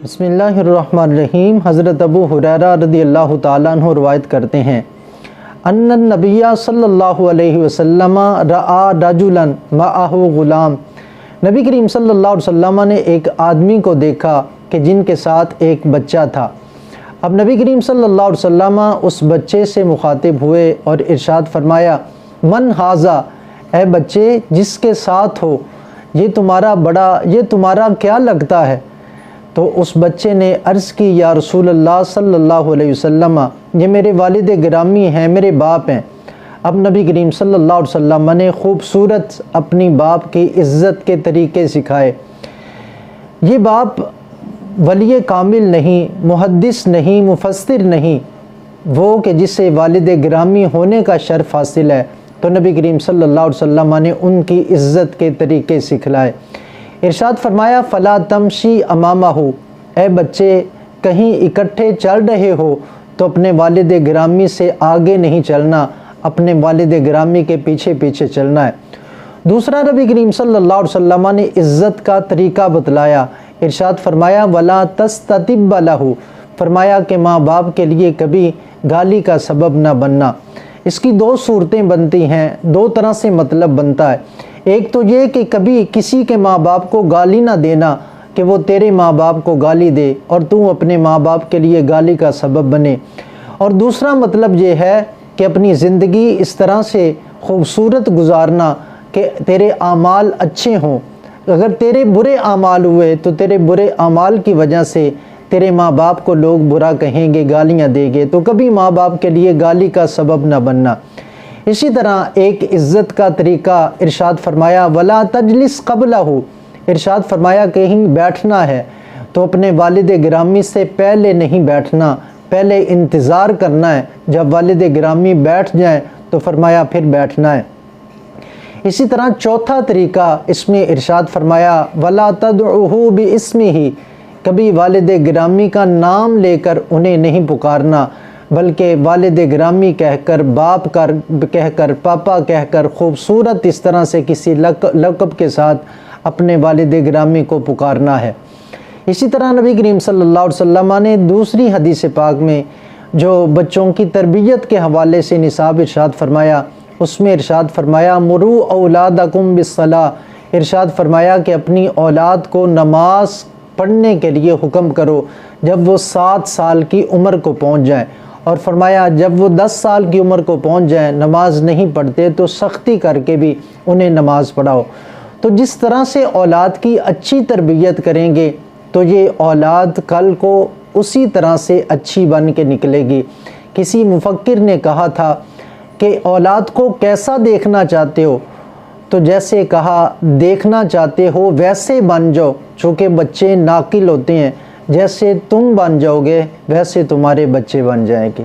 بسم اللہ الرحمن الرحیم۔ حضرت ابو ہریرہ رضی اللہ تعالیٰ عنہ روایت کرتے ہیں ان النبی صلی اللہ علیہ وسلم رآ رجلا معہ غلام، نبی کریم صلی اللہ علیہ وسلم نے ایک آدمی کو دیکھا کہ جن کے ساتھ ایک بچہ تھا۔ اب نبی کریم صلی اللہ علیہ وسلم اس بچے سے مخاطب ہوئے اور ارشاد فرمایا من ھذا، اے بچے جس کے ساتھ ہو یہ تمہارا کیا لگتا ہے؟ تو اس بچے نے عرض کی یا رسول اللہ صلی اللہ علیہ وسلم یہ میرے والد گرامی ہیں، میرے باپ ہیں۔ اب نبی کریم صلی اللہ علیہ وسلم نے خوبصورت اپنی باپ کی عزت کے طریقے سکھائے۔ یہ باپ ولی کامل نہیں، محدث نہیں، مفسر نہیں، وہ کہ جسے والد گرامی ہونے کا شرف حاصل ہے، تو نبی کریم صلی اللہ علیہ وسلم نے ان کی عزت کے طریقے سکھلائے۔ ارشاد فرمایا فلا تمشی امامہ، اے بچے کہیں اکٹھے چل رہے ہو تو اپنے والد گرامی سے آگے نہیں چلنا، اپنے والد گرامی کے پیچھے پیچھے چلنا ہے۔ دوسرا نبی کریم صلی اللہ علیہ وسلم نے عزت کا طریقہ بتلایا۔ ارشاد فرمایا ولا تستتب لہ، فرمایا کہ ماں باپ کے لیے کبھی گالی کا سبب نہ بننا۔ اس کی دو صورتیں بنتی ہیں، دو طرح سے مطلب بنتا ہے۔ ایک تو یہ کہ کبھی کسی کے ماں باپ کو گالی نہ دینا کہ وہ تیرے ماں باپ کو گالی دے اور تو اپنے ماں باپ کے لیے گالی کا سبب بنے۔ اور دوسرا مطلب یہ ہے کہ اپنی زندگی اس طرح سے خوبصورت گزارنا کہ تیرے اعمال اچھے ہوں۔ اگر تیرے برے اعمال ہوئے تو تیرے برے اعمال کی وجہ سے تیرے ماں باپ کو لوگ برا کہیں گے، گالیاں دیں گے، تو کبھی ماں باپ کے لیے گالی کا سبب نہ بننا۔ اسی طرح ایک عزت کا طریقہ ارشاد فرمایا ولا تجلس قبلہ، ارشاد فرمایا کہیں بیٹھنا ہے تو اپنے والد گرامی سے پہلے نہیں بیٹھنا، پہلے انتظار کرنا ہے، جب والد گرامی بیٹھ جائیں تو فرمایا پھر بیٹھنا ہے۔ اسی طرح چوتھا طریقہ اس میں ارشاد فرمایا ولا تدعوہ باسمہ، کبھی والد گرامی کا نام لے کر انہیں نہیں پکارنا، بلکہ والد گرامی کہہ کر، باپ کہہ کر، پاپا کہہ کر، خوبصورت اس طرح سے کسی لقب کے ساتھ اپنے والد گرامی کو پکارنا ہے۔ اسی طرح نبی کریم صلی اللہ علیہ وسلم نے دوسری حدیث پاک میں جو بچوں کی تربیت کے حوالے سے نصاب ارشاد فرمایا، اس میں ارشاد فرمایا مرو اولادکم بالصلاۃ، ارشاد فرمایا کہ اپنی اولاد کو نماز پڑھنے کے لیے حکم کرو جب وہ 7 سال کی عمر کو پہنچ جائیں، اور فرمایا جب وہ 10 سال کی عمر کو پہنچ جائیں نماز نہیں پڑھتے تو سختی کر کے بھی انہیں نماز پڑھاؤ۔ تو جس طرح سے اولاد کی اچھی تربیت کریں گے تو یہ اولاد کل کو اسی طرح سے اچھی بن کے نکلے گی۔ کسی مفکر نے کہا تھا کہ اولاد کو کیسا دیکھنا چاہتے ہو؟ تو جیسے کہا دیکھنا چاہتے ہو ویسے بن جاؤ، چونکہ بچے ناقل ہوتے ہیں، جیسے تم بن جاؤ گے ویسے تمہارے بچے بن جائیں گے۔